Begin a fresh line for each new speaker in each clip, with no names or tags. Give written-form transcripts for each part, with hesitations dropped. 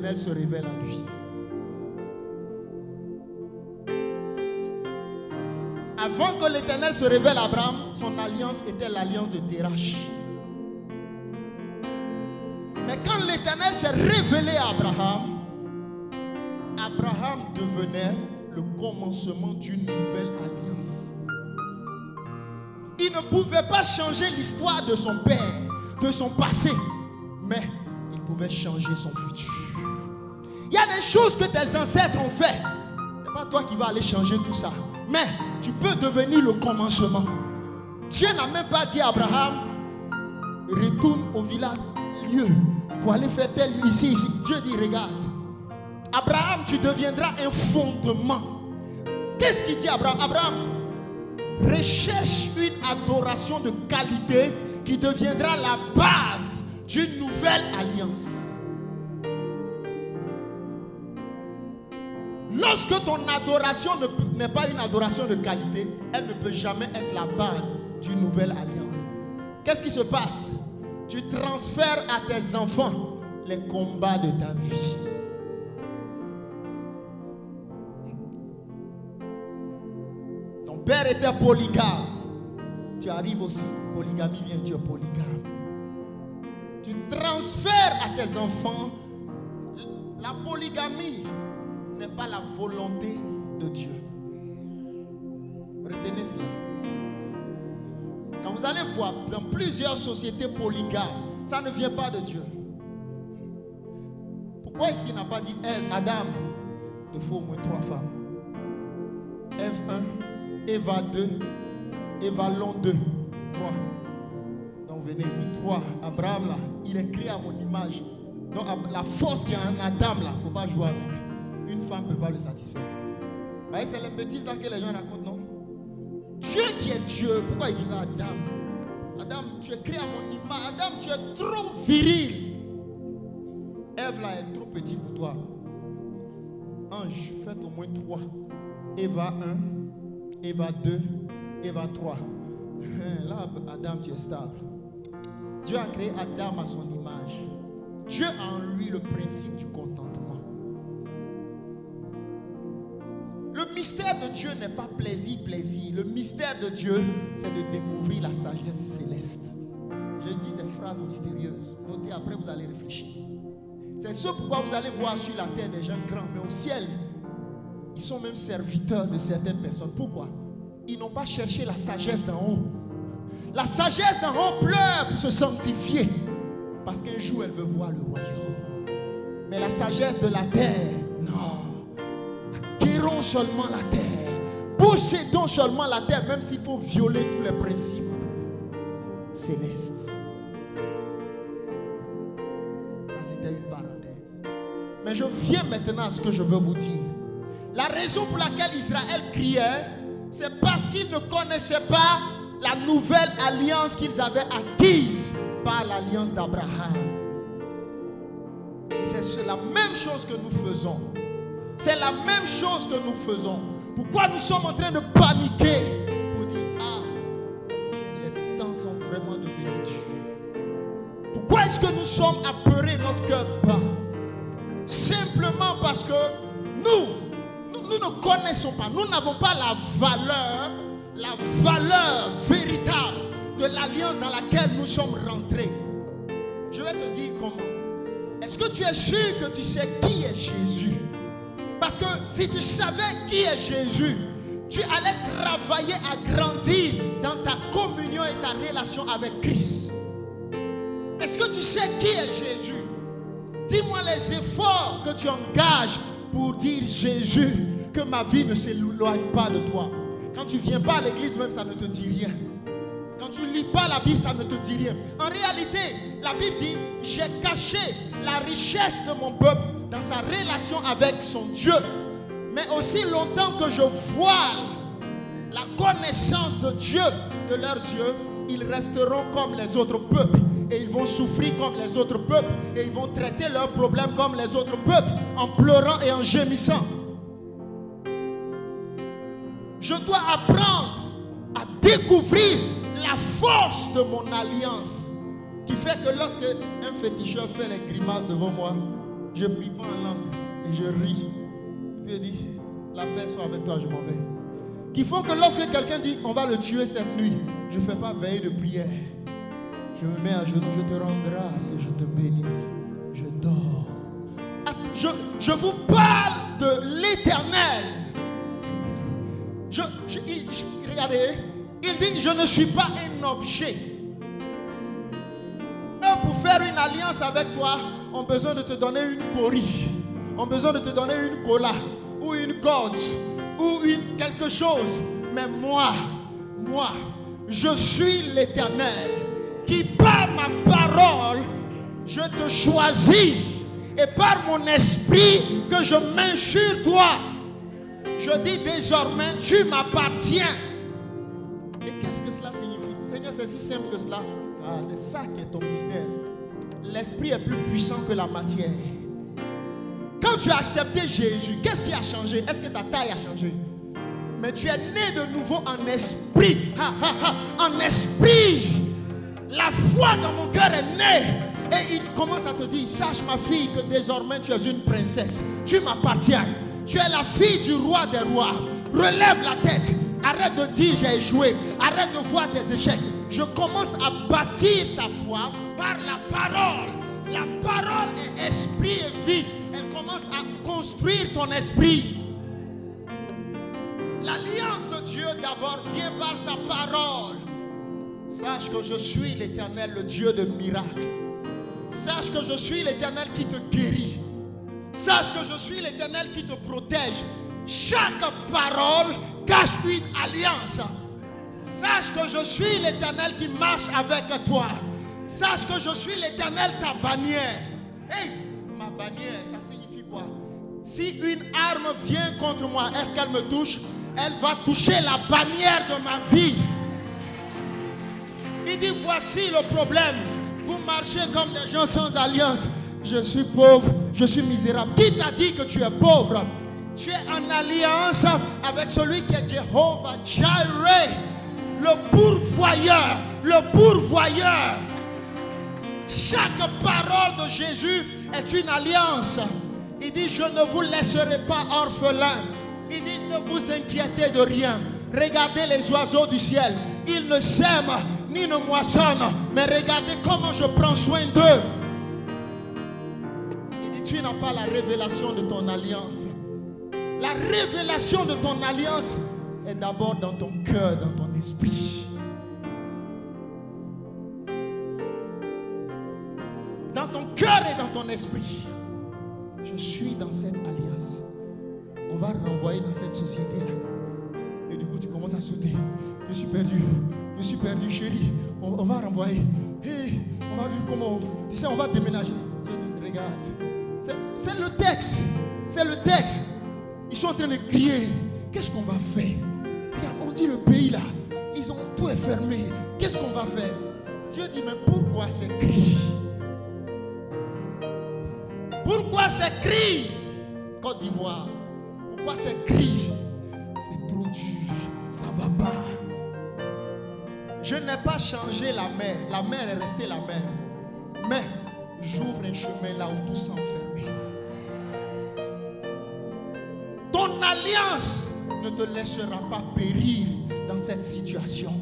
l'Éternel se révèle à lui. Avant que l'Éternel se révèle à Abraham, son alliance était l'alliance de Terach. Mais quand l'Éternel s'est révélé à Abraham, Abraham devenait le commencement d'une nouvelle alliance. Il ne pouvait pas changer l'histoire de son père, de son passé, mais il pouvait changer son futur. Il y a des choses que tes ancêtres ont fait. Ce n'est pas toi qui vas aller changer tout ça, mais tu peux devenir le commencement. Dieu n'a même pas dit à Abraham, retourne au village lieu pour aller faire tel lieu ici. Dieu dit, regarde, Abraham, tu deviendras un fondement. Qu'est-ce qu'il dit Abraham? Abraham, recherche une adoration de qualité qui deviendra la base d'une nouvelle alliance. Lorsque ton adoration n'est pas une adoration de qualité, elle ne peut jamais être la base d'une nouvelle alliance. Qu'est-ce qui se passe? Tu transfères à tes enfants les combats de ta vie. Ton père était polygame. Tu arrives aussi, polygamie vient, tu es polygame. Tu transfères à tes enfants. La polygamie n'est pas la volonté de Dieu. Retenez cela. Quand vous allez voir dans plusieurs sociétés polygames, ça ne vient pas de Dieu. Pourquoi est-ce qu'il n'a pas dit Adam, il te faut au moins 3 femmes? Ève 1, Eva 2, Eva long 2, 3. Donc venez, vous 3. Abraham là, il est créé à mon image. Donc la force qui est en Adam là, il ne faut pas jouer avec. Une femme ne peut pas le satisfaire. Vous voyez, c'est les bêtises là que les gens racontent, non? Dieu qui est Dieu, pourquoi il dit Adam? Adam, tu es créé à mon image. Adam, tu es trop viril. Ève là est trop petite pour toi. Ange, faites au moins 3. Eva 1, Eva 2, Eva 3. Là, Adam, tu es stable. Dieu a créé Adam à son image. Dieu a en lui le principe du contentement. Le mystère de Dieu n'est pas plaisir. Le mystère de Dieu, c'est de découvrir la sagesse céleste. Je dis des phrases mystérieuses. Notez, après vous allez réfléchir. C'est ce pourquoi vous allez voir sur la terre des gens grands, mais au ciel, ils sont même serviteurs de certaines personnes. Pourquoi? Ils n'ont pas cherché la sagesse d'en haut. La sagesse d'en haut pleure pour se sanctifier. Parce qu'un jour, elle veut voir le royaume. Mais la sagesse de la terre, non. Acquérons seulement la terre. Possédons seulement la terre, même s'il faut violer tous les principes célestes. Ça, c'était une parenthèse. Mais je viens maintenant à ce que je veux vous dire. La raison pour laquelle Israël criait, c'est parce qu'ils ne connaissaient pas la nouvelle alliance qu'ils avaient acquise par l'alliance d'Abraham. Et c'est la même chose que nous faisons. C'est la même chose que nous faisons. Pourquoi nous sommes en train de paniquer? Pour dire, les temps sont vraiment devenus durs. Pourquoi est-ce que nous sommes apeurés, notre cœur bat? Simplement parce que nous ne connaissons pas, nous n'avons pas la valeur véritable de l'alliance dans laquelle nous sommes rentrés. Je vais te dire comment. Est-ce que tu es sûr que tu sais qui est Jésus? Parce que si tu savais qui est Jésus, tu allais travailler à grandir dans ta communion et ta relation avec Christ. Est-ce que tu sais qui est Jésus? Dis-moi les efforts que tu engages pour dire Jésus, que ma vie ne s'éloigne pas de toi. Quand tu ne viens pas à l'église même, ça ne te dit rien. Quand tu ne lis pas la Bible, ça ne te dit rien. En réalité, la Bible dit, j'ai caché la richesse de mon peuple dans sa relation avec son Dieu. Mais aussi longtemps que je voile la connaissance de Dieu de leurs yeux, ils resteront comme les autres peuples. Et ils vont souffrir comme les autres peuples. Et ils vont traiter leurs problèmes comme les autres peuples, en pleurant et en gémissant. Je dois apprendre à découvrir la force de mon alliance, qui fait que lorsque un féticheur fait les grimaces devant moi, Je prie pas en langue et je ris. Et puis il dit, la paix soit avec toi, je m'en vais. Qu'il faut que lorsque quelqu'un dit, on va le tuer cette nuit, je ne fais pas veiller de prière. Je me mets à genoux, je te rends grâce et je te bénis. Je dors. Je vous parle de l'Éternel. Regardez, il dit, je ne suis pas un objet. Eux, pour faire une alliance avec toi, ont besoin de te donner une corie, ont besoin de te donner une cola, ou une corde, ou quelque chose. Mais moi, je suis l'Éternel, qui par ma parole, je te choisis, et par mon esprit que je mets sur toi. Je dis désormais, tu m'appartiens. Et qu'est-ce que cela signifie? Seigneur, c'est si simple que cela. Ah, c'est ça qui est ton mystère. L'esprit est plus puissant que la matière. Quand tu as accepté Jésus, qu'est-ce qui a changé? Est-ce que ta taille a changé? Mais tu es né de nouveau en esprit. En esprit. La foi dans mon cœur est née. Et il commence à te dire, sache ma fille que désormais tu es une princesse. Tu m'appartiens. Tu es la fille du roi des rois. Relève la tête. Arrête de dire j'ai échoué. Arrête de voir tes échecs. Je commence à bâtir ta foi par la parole. La parole est esprit et vie. Elle commence à construire ton esprit. L'alliance de Dieu d'abord vient par sa parole. Sache que je suis l'Éternel, le Dieu de miracles. Sache que je suis l'Éternel qui te guérit. Sache que je suis l'Éternel qui te protège. Chaque parole cache une alliance. Sache que je suis l'Éternel qui marche avec toi. Sache que je suis l'Éternel, ta bannière. Hey, ma bannière, ça signifie quoi? Si une arme vient contre moi, est-ce qu'elle me touche? Elle va toucher la bannière de ma vie. Il dit, voici le problème. Vous marchez comme des gens sans alliance. Je suis pauvre, je suis misérable. Qui t'a dit que tu es pauvre? Tu es en alliance avec celui qui est Jehovah Jireh, le pourvoyeur, le pourvoyeur. Chaque parole de Jésus est une alliance. Il dit, je ne vous laisserai pas orphelins. Il dit, ne vous inquiétez de rien. Regardez les oiseaux du ciel. Ils ne sèment ni ne moissonnent. Mais regardez comment je prends soin d'eux. Il dit, tu n'as pas la révélation de ton alliance. La révélation de ton alliance est d'abord dans ton cœur, dans ton esprit. Dans ton cœur et dans ton esprit. Je suis dans cette alliance. On va renvoyer dans cette société-là. Et du coup, tu commences à sauter. Je suis perdu, chérie. On va renvoyer. Hey, on va vivre comment? Tu sais, on va déménager. Tu vas dire, regarde. C'est le texte. C'est le texte. Ils sont en train de crier. Qu'est-ce qu'on va faire? Regarde, on dit le pays là. Ils ont tout fermé. Qu'est-ce qu'on va faire? Dieu dit, mais pourquoi ces cris? Pourquoi ces cris? Côte d'Ivoire. Pourquoi ces cris? C'est trop dur. Ça va pas. Je n'ai pas changé la mer. La mer est restée la mer. Mais j'ouvre un chemin là où tout s'est enfermé. Ton alliance ne te laissera pas périr dans cette situation.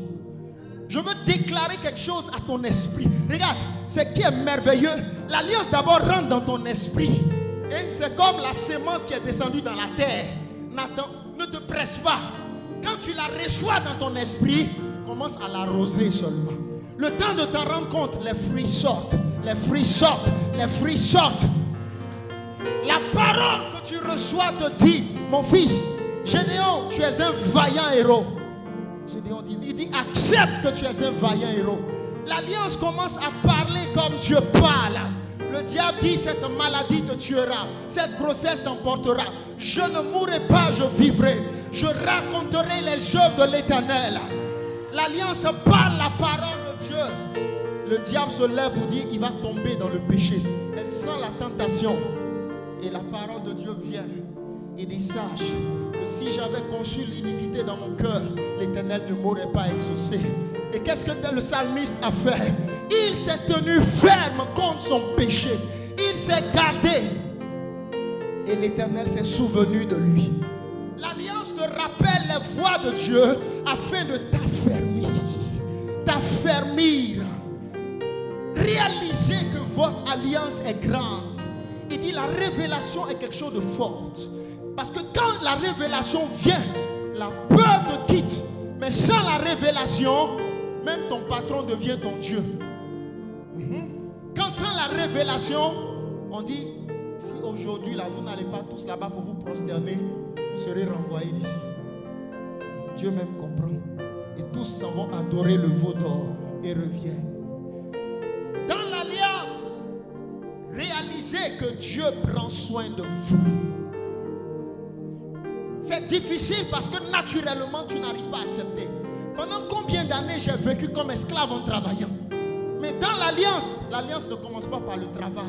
Je veux déclarer quelque chose à ton esprit. Regarde, ce qui est merveilleux, l'alliance d'abord rentre dans ton esprit. Et c'est comme la sémence qui est descendue dans la terre. Nathan, ne te presse pas. Quand tu la reçois dans ton esprit, commence à l'arroser seulement. Le temps de t'en rendre compte, les fruits sortent. Les fruits sortent. Les fruits sortent. La parole que tu reçois te dit, mon fils, Gédéon, tu es un vaillant héros. Gédéon dit, il dit, accepte que tu es un vaillant héros. L'alliance commence à parler comme Dieu parle. Le diable dit, cette maladie te tuera, cette grossesse t'emportera. Je ne mourrai pas, je vivrai. Je raconterai les œuvres de l'Éternel. L'alliance parle la parole de Dieu. Le diable se lève, vous dit, il va tomber dans le péché. Elle sent la tentation. Et la parole de Dieu vient. Et dit, sache que si j'avais conçu l'iniquité dans mon cœur, l'Éternel ne m'aurait pas exaucé. Et qu'est-ce que le psalmiste a fait? Il s'est tenu ferme contre son péché. Il s'est gardé. Et l'Éternel s'est souvenu de lui. L'alliance te rappelle les voies de Dieu afin de t'affermir. T'affermir. Réalisez que votre alliance est grande. Il dit la révélation est quelque chose de fort. Parce que quand la révélation vient, la peur te quitte. Mais sans la révélation, même ton patron devient ton Dieu. Quand sans la révélation, on dit, si aujourd'hui là, vous n'allez pas tous là-bas pour vous prosterner, vous serez renvoyés d'ici. Dieu même comprend. Et tous s'en vont adorer le veau d'or et reviennent. Dans l'alliance, réalisez que Dieu prend soin de vous. C'est difficile parce que naturellement tu n'arrives pas à accepter. Pendant combien d'années j'ai vécu comme esclave en travaillant? Mais dans l'alliance, l'alliance ne commence pas par le travail.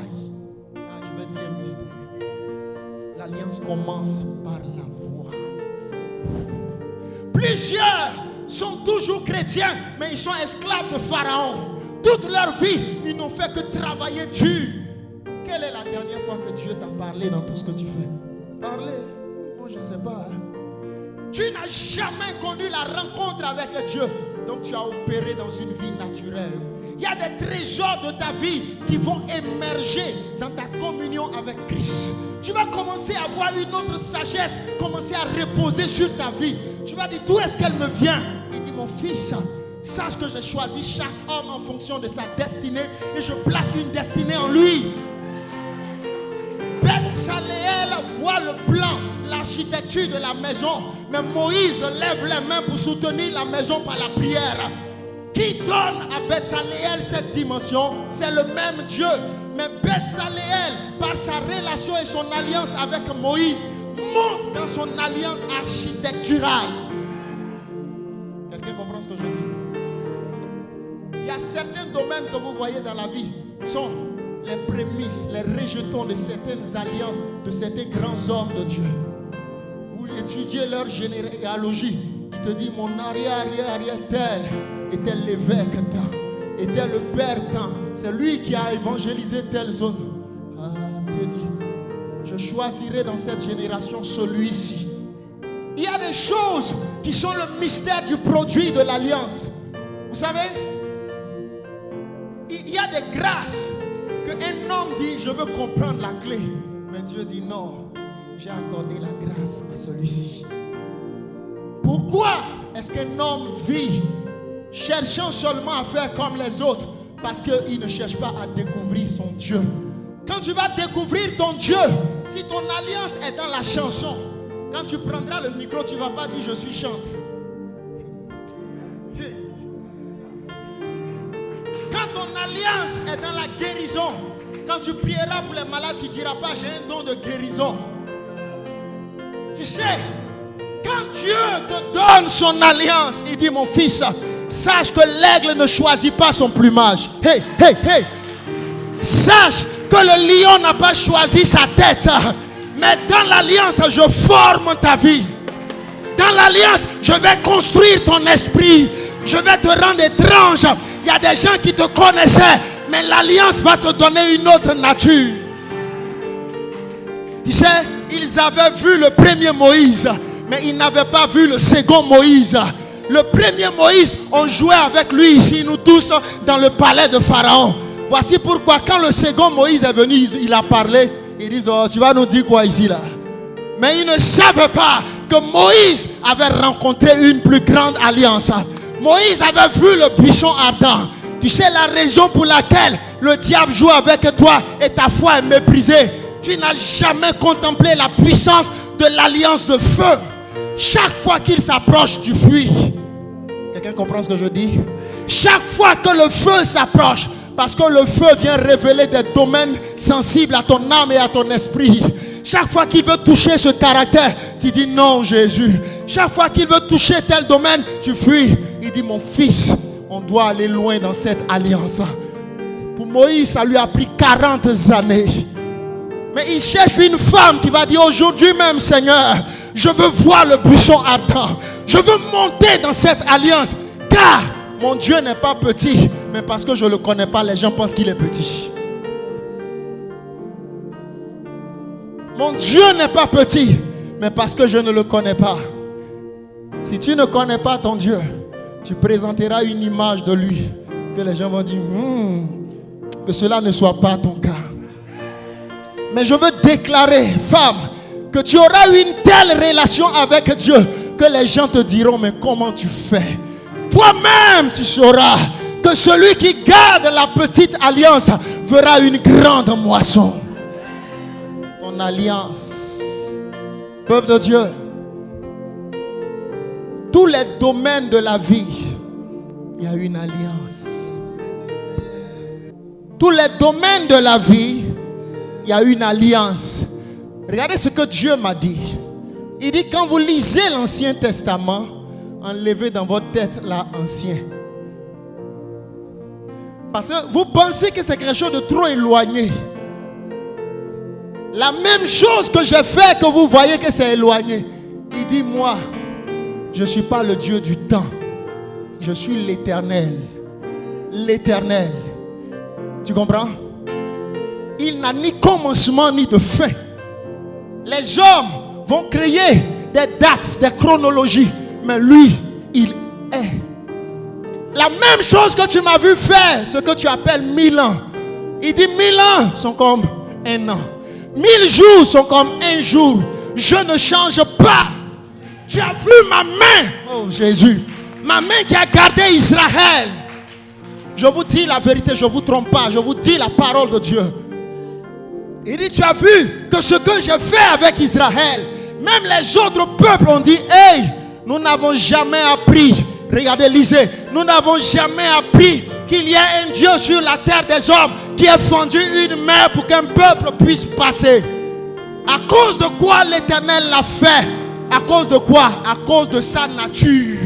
Je vais dire un mystère. L'alliance commence par la voix. Plusieurs sont toujours chrétiens, mais ils sont esclaves de Pharaon. Toute leur vie, ils n'ont fait que travailler dur. Quelle est la dernière fois que Dieu t'a parlé dans tout ce que tu fais? Parler? Moi, je ne sais pas. Tu n'as jamais connu la rencontre avec Dieu. Donc tu as opéré dans une vie naturelle. Il y a des trésors de ta vie qui vont émerger dans ta communion avec Christ. Tu vas commencer à avoir une autre sagesse, commencer à reposer sur ta vie. Tu vas dire, d'où est-ce qu'elle me vient? Il dit, mon fils, sache que j'ai choisi chaque homme en fonction de sa destinée et je place une destinée en lui. Beth-Saléel voit le plan, l'architecture de la maison, mais Moïse lève les mains pour soutenir la maison par la prière. Qui donne à Beth-Saléel cette dimension? C'est le même Dieu. Mais Beth-Saléel, par sa relation et son alliance avec Moïse, monte dans son alliance architecturale. Quelqu'un comprend ce que je dis? Il y a certains domaines que vous voyez dans la vie sont les prémices, les rejetons de certaines alliances, de certains grands hommes de Dieu. Vous étudiez leur généalogie, il te dit, mon arrière tel était l'évêque tant, était le père tant, c'est lui qui a évangélisé telle zone. Dieu dit, je choisirai dans cette génération celui-ci. Il y a des choses qui sont le mystère du produit de l'alliance. Vous savez, il y a des grâces qu'un homme dit, je veux comprendre la clé. Mais Dieu dit, non, j'ai accordé la grâce à celui-ci. Pourquoi est-ce qu'un homme vit cherchant seulement à faire comme les autres? Parce qu'il ne cherche pas à découvrir son Dieu. Quand tu vas découvrir ton Dieu, si ton alliance est dans la chanson, quand tu prendras le micro, tu ne vas pas dire je suis chantre. Quand ton alliance est dans la guérison, quand tu prieras pour les malades, tu ne diras pas j'ai un don de guérison. Tu sais, quand Dieu te donne son alliance, il dit mon fils, sache que l'aigle ne choisit pas son plumage. Hey, hey, hey. Sache que le lion n'a pas choisi sa tête. Mais dans l'alliance, je forme ta vie. Dans l'alliance, je vais construire ton esprit. Je vais te rendre étrange. Il y a des gens qui te connaissaient, mais l'alliance va te donner une autre nature. Tu sais, ils avaient vu le premier Moïse, mais ils n'avaient pas vu le second Moïse. Le premier Moïse, on jouait avec lui ici, nous tous, dans le palais de Pharaon. Voici pourquoi quand le second Moïse est venu, il a parlé. Ils disent, oh, tu vas nous dire quoi ici là? Mais ils ne savaient pas que Moïse avait rencontré une plus grande alliance. Moïse avait vu le buisson ardent. Tu sais la raison pour laquelle le diable joue avec toi et ta foi est méprisée. Tu n'as jamais contemplé la puissance de l'alliance de feu. Chaque fois qu'il s'approche, tu fuis. Quelqu'un comprend ce que je dis? Chaque fois que le feu s'approche, parce que le feu vient révéler des domaines sensibles à ton âme et à ton esprit. Chaque fois qu'il veut toucher ce caractère, tu dis non Jésus. Chaque fois qu'il veut toucher tel domaine, tu fuis. Il dit mon fils, on doit aller loin dans cette alliance. Pour Moïse, ça lui a pris 40 années. Mais il cherche une femme qui va dire aujourd'hui même Seigneur, je veux voir le buisson ardent. Je veux monter dans cette alliance. Car mon Dieu n'est pas petit, mais parce que je ne le connais pas, les gens pensent qu'il est petit. Mon Dieu n'est pas petit, mais parce que je ne le connais pas. Si tu ne connais pas ton Dieu, tu présenteras une image de lui que les gens vont dire que cela ne soit pas ton cas. Mais je veux déclarer, femme, que tu auras une telle relation avec Dieu que les gens te diront, mais comment tu fais? Toi-même tu sauras que celui qui garde la petite alliance verra une grande moisson. Ton alliance, peuple de Dieu, tous les domaines de la vie, il y a une alliance. Tous les domaines de la vie, il y a une alliance. Regardez ce que Dieu m'a dit. Il dit, quand vous lisez l'Ancien Testament, enlevez dans votre tête l'ancien. Parce que vous pensez que c'est quelque chose de trop éloigné. La même chose que j'ai fait, que vous voyez que c'est éloigné. Il dit, moi, je ne suis pas le Dieu du temps. Je suis l'Éternel. L'Éternel. Tu comprends? Il n'a ni commencement ni de fin. Les hommes vont créer des dates, des chronologies. Mais lui, il est. La même chose que tu m'as vu faire, ce que tu appelles 1000 ans. Il dit 1000 ans sont comme un an. 1000 jours sont comme un jour. Je ne change pas. Tu as vu ma main, oh Jésus, ma main qui a gardé Israël. Je vous dis la vérité, je ne vous trompe pas, je vous dis la parole de Dieu. Il dit, tu as vu que ce que j'ai fait avec Israël, même les autres peuples ont dit, hey, nous n'avons jamais appris. Regardez, lisez, nous n'avons jamais appris qu'il y a un Dieu sur la terre des hommes qui a fendu une mer pour qu'un peuple puisse passer. À cause de quoi l'Éternel l'a fait? À cause de quoi? À cause de sa nature.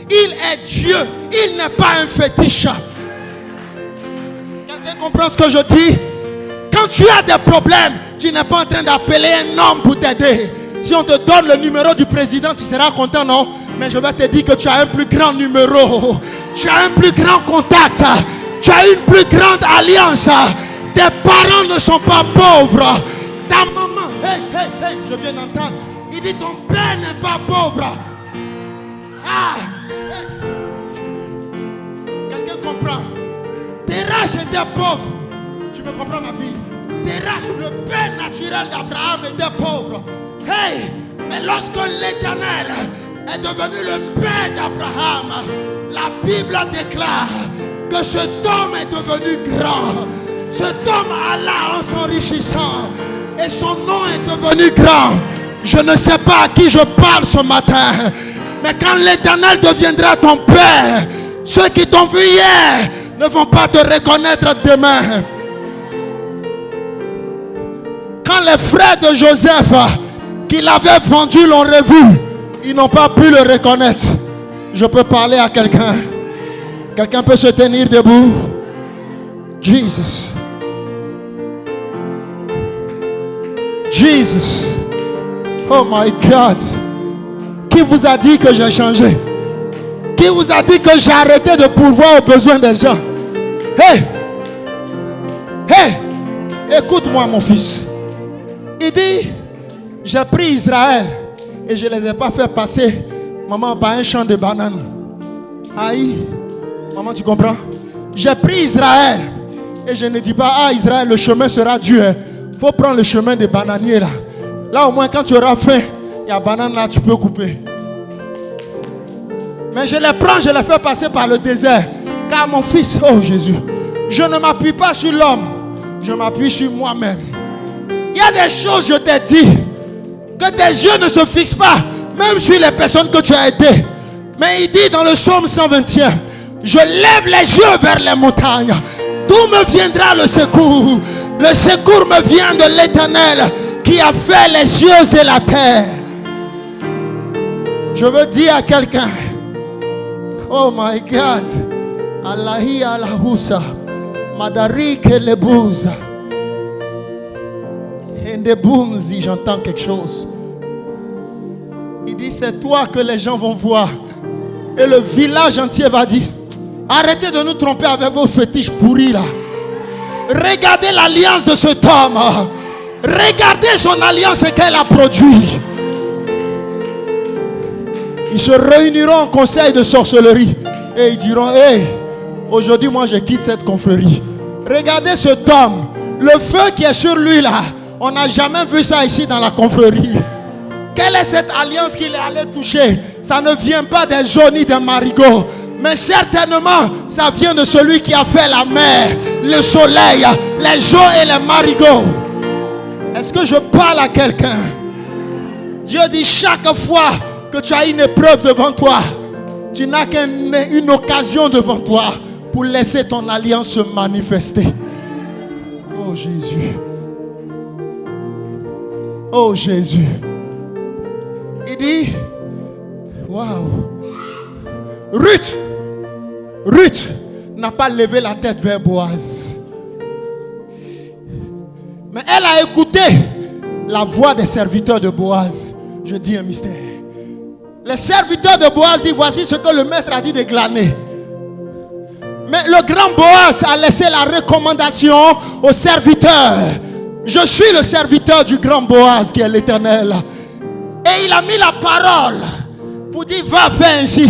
Il est Dieu, il n'est pas un fétiche. Quelqu'un comprend ce que je dis? Quand tu as des problèmes, tu n'es pas en train d'appeler un homme pour t'aider. Si on te donne le numéro du président, tu seras content, non? Mais je vais te dire que tu as un plus grand numéro. Tu as un plus grand contact. Tu as une plus grande alliance. Tes parents ne sont pas pauvres. Ta maman, hey, je viens d'entendre. Il dit ton père n'est pas pauvre. Quelqu'un comprend? Terach était pauvre. Tu me comprends, ma fille? Terach, le père naturel d'Abraham, était pauvre. Hey, mais lorsque l'Éternel est devenu le père d'Abraham, la Bible déclare que cet homme est devenu grand. Cet homme alla en s'enrichissant et son nom est devenu grand. Je ne sais pas à qui je parle ce matin, mais quand l'Éternel deviendra ton père, ceux qui t'ont vu hier ne vont pas te reconnaître demain. Quand les frères de Joseph qui l'avaient vendu l'ont revu, ils n'ont pas pu le reconnaître. Je peux parler à quelqu'un. Quelqu'un peut se tenir debout. Jesus. Jesus. Oh my God. Qui vous a dit que j'ai changé? Qui vous a dit que j'ai arrêté de pourvoir aux besoins des gens? Hey! Hey! Écoute-moi, mon fils. Il dit, j'ai pris Israël et je ne les ai pas fait passer, maman, par un champ de bananes. Aïe. Maman, tu comprends? J'ai pris Israël et je ne dis pas, Israël, le chemin sera dur. Il faut prendre le chemin des bananiers là. Là, au moins, quand tu auras faim, il y a banane là, tu peux couper. Mais je les prends, je les fais passer par le désert. Car mon fils, oh Jésus, je ne m'appuie pas sur l'homme, je m'appuie sur moi-même. Il y a des choses, je t'ai dit, que tes yeux ne se fixent pas, même sur les personnes que tu as aidées. Mais il dit dans le psaume 121, je lève les yeux vers les montagnes. D'où me viendra le secours? Le secours me vient de l'Éternel qui a fait les cieux et la terre. Je veux dire à quelqu'un, oh my God, Allahi Allahusa, Madari Kelebouza, Endeboumzi, j'entends quelque chose. Il dit, c'est toi que les gens vont voir. Et le village entier va dire, arrêtez de nous tromper avec vos fétiches pourris là. Regardez l'alliance de cet homme. Regardez son alliance qu'elle a produit. Ils se réuniront en conseil de sorcellerie et ils diront: hey, aujourd'hui moi je quitte cette confrérie. Regardez cet homme, le feu qui est sur lui là, on n'a jamais vu ça ici dans la confrérie. Quelle est cette alliance qu'il est allé toucher? Ça ne vient pas des eaux ni des marigots, mais certainement ça vient de celui qui a fait la mer, le soleil, les eaux et les marigots. Est-ce que je parle à quelqu'un? Dieu dit: chaque fois que tu as une épreuve devant toi, tu n'as qu'une occasion devant toi pour laisser ton alliance se manifester. Oh Jésus. Oh Jésus. Il dit: waouh. Ruth n'a pas levé la tête vers Boaz, mais elle a écouté la voix des serviteurs de Boaz. Je dis un mystère. Les serviteurs de Boaz disent: voici ce que le maître a dit de glaner. Mais le grand Boaz a laissé la recommandation aux serviteurs. Je suis le serviteur du grand Boaz qui est l'Éternel. Et il a mis la parole pour dire: va faire ainsi.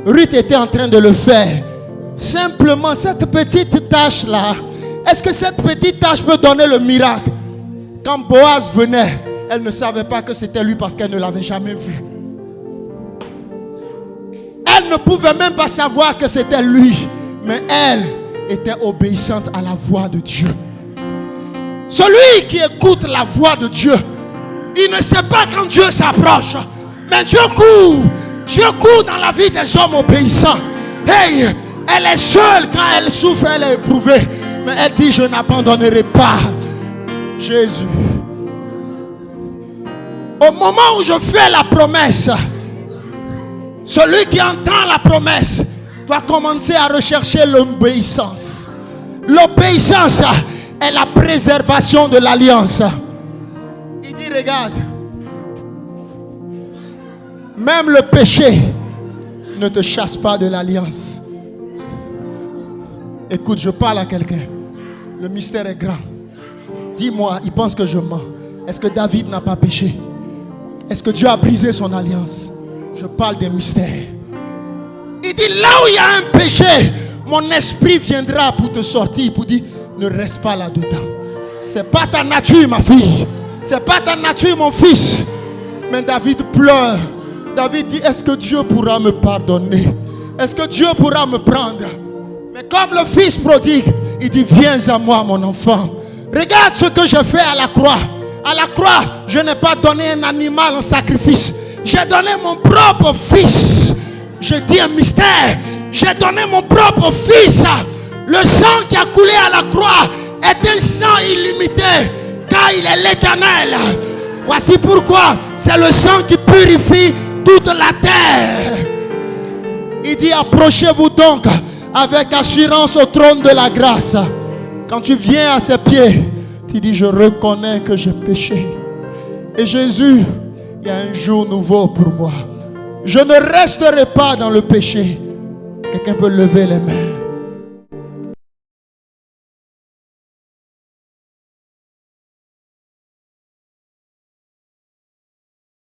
Ruth était en train de le faire. Simplement cette petite tâche là. Est-ce que cette petite tâche peut donner le miracle? Quand Boaz venait, elle ne savait pas que c'était lui parce qu'elle ne l'avait jamais vu. Elle ne pouvait même pas savoir que c'était lui. Mais elle était obéissante à la voix de Dieu. Celui qui écoute la voix de Dieu, il ne sait pas quand Dieu s'approche. Mais Dieu court dans la vie des hommes obéissants. Hey, elle est seule quand elle souffre, elle est éprouvée. Mais elle dit: je n'abandonnerai pas Jésus. Au moment où je fais la promesse, celui qui entend la promesse doit commencer à rechercher l'obéissance. L'obéissance est la préservation de l'alliance. Il dit: regarde, même le péché ne te chasse pas de l'alliance. Écoute, je parle à quelqu'un. Le mystère est grand. Dis-moi, il pense que je mens. Est-ce que David n'a pas péché? Est-ce que Dieu a brisé son alliance? Je parle des mystères. Il dit: là où il y a un péché, mon esprit viendra pour te sortir, pour dire: ne reste pas là-dedans. C'est pas ta nature, ma fille. C'est pas ta nature, mon fils. Mais David pleure. David dit: est-ce que Dieu pourra me pardonner? Est-ce que Dieu pourra me prendre? Mais comme le fils prodigue, il dit: viens à moi, mon enfant. Regarde ce que j'ai fait à la croix. À la croix, je n'ai pas donné un animal en sacrifice. J'ai donné mon propre fils. Je dis un mystère. J'ai donné mon propre fils. Le sang qui a coulé à la croix est un sang illimité, car il est l'Éternel. Voici pourquoi c'est le sang qui purifie toute la terre. Il dit: approchez-vous donc avec assurance au trône de la grâce. Quand tu viens à ses pieds, tu dis: je reconnais que j'ai péché. Et Jésus, il y a un jour nouveau pour moi. Je ne resterai pas dans le péché. Quelqu'un peut lever les mains.